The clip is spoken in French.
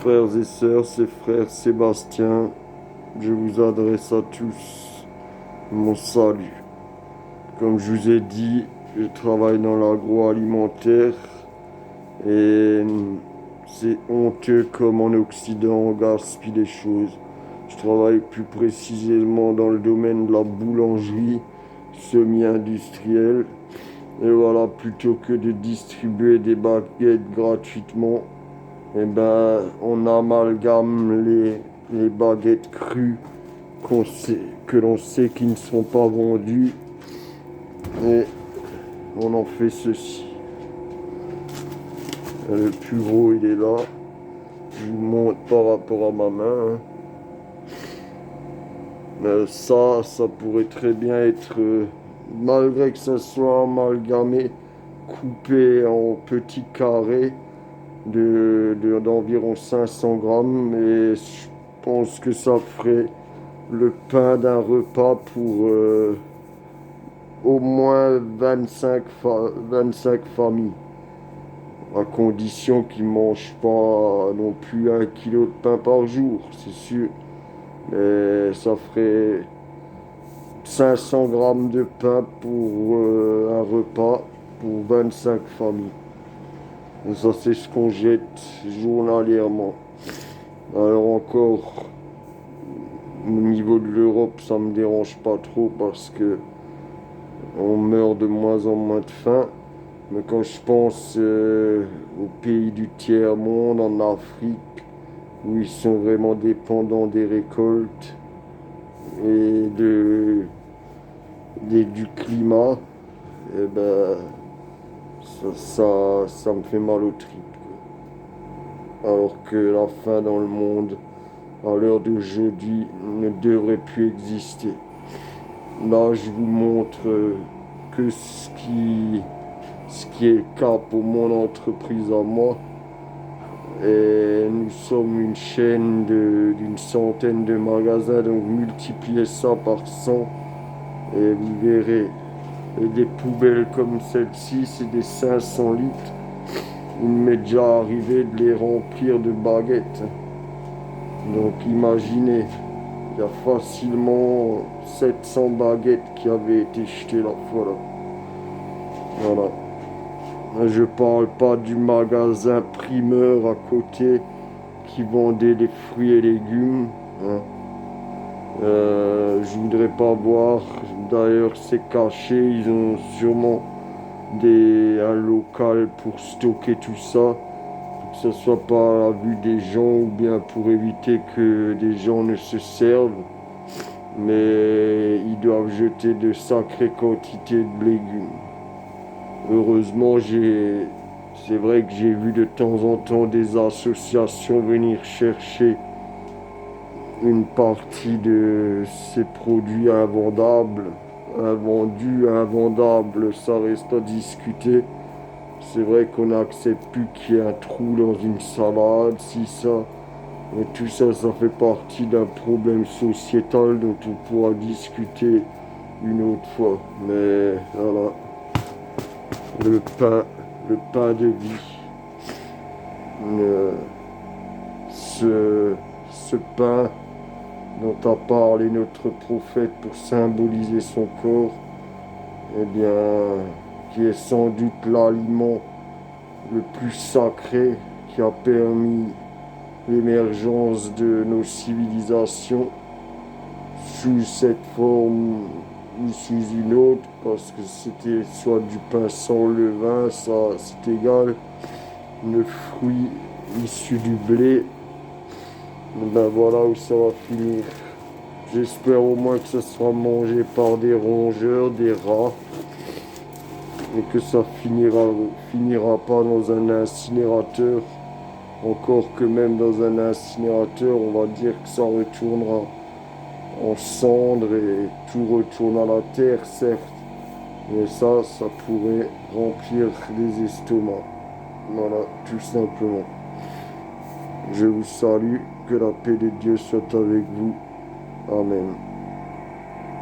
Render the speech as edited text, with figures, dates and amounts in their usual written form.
Frères et sœurs, c'est frère Sébastien. Je vous adresse à tous mon salut. Comme je vous ai dit, je travaille dans l'agroalimentaire et c'est honteux comme en Occident on gaspille les choses. Je travaille plus précisément dans le domaine de la boulangerie semi-industrielle. Et voilà, plutôt que de distribuer des baguettes gratuitement, eh ben, on amalgame les baguettes crues que l'on sait qui ne sont pas vendues et on en fait ceci. Le plus gros, il est là. Je vous montre par rapport à ma main. Ça pourrait très bien être, malgré que ça soit amalgamé, coupé en petits carrés d'environ 500 grammes. Et je pense que ça ferait le pain d'un repas pour au moins 25 familles, à condition qu'ils ne mangent pas non plus 1 kilo de pain par jour, c'est sûr. Mais ça ferait 500 grammes de pain pour un repas pour 25 familles. Et ça, c'est ce qu'on jette journalièrement. Alors encore, au niveau de l'Europe, ça me dérange pas trop parce que on meurt de moins en moins de faim. Mais quand je pense aux pays du tiers-monde, en Afrique, où ils sont vraiment dépendants des récoltes et du climat, eh ben, ça me fait mal au tripes, quoi. Alors que la faim dans le monde, à l'heure d'aujourd'hui, ne devrait plus exister. Là, je vous montre que ce qui est le cas pour mon entreprise à moi. Et nous sommes une chaîne d'une centaine de magasins, donc multipliez ça par 100 et vous verrez. Et des poubelles comme celle-ci, c'est des 500 litres. Il m'est déjà arrivé de les remplir de baguettes. Donc imaginez, il y a facilement 700 baguettes qui avaient été jetées la fois là. Voilà. Je parle pas du magasin primeur à côté qui vendait des fruits et légumes, hein. Je voudrais pas voir. D'ailleurs, c'est caché. Ils ont sûrement un local pour stocker tout ça, pour que ce soit pas à la vue des gens ou bien pour éviter que des gens ne se servent. Mais ils doivent jeter de sacrées quantités de légumes. Heureusement, c'est vrai que j'ai vu de temps en temps des associations venir chercher une partie de ces produits invendables. Invendus, invendables, ça reste à discuter. C'est vrai qu'on n'accepte plus qu'il y ait un trou dans une salade, si ça. Mais tout ça, ça fait partie d'un problème sociétal dont on pourra discuter une autre fois. Mais voilà. Le pain de vie. Euh, ce pain dont a parlé notre prophète pour symboliser son corps, eh bien, qui est sans doute l'aliment le plus sacré qui a permis l'émergence de nos civilisations sous cette forme ou sous une autre, parce que c'était soit du pain sans levain, ça c'est égal, le fruit issu du blé, ben voilà où ça va finir. J'espère au moins que ça sera mangé par des rongeurs, des rats, et que ça finira pas dans un incinérateur. Encore que même dans un incinérateur, on va dire que ça retournera en cendres et tout retourne à la terre, certes. Mais ça pourrait remplir les estomacs. Voilà, tout simplement. Je vous salue, que la paix de Dieu soit avec vous. Amen.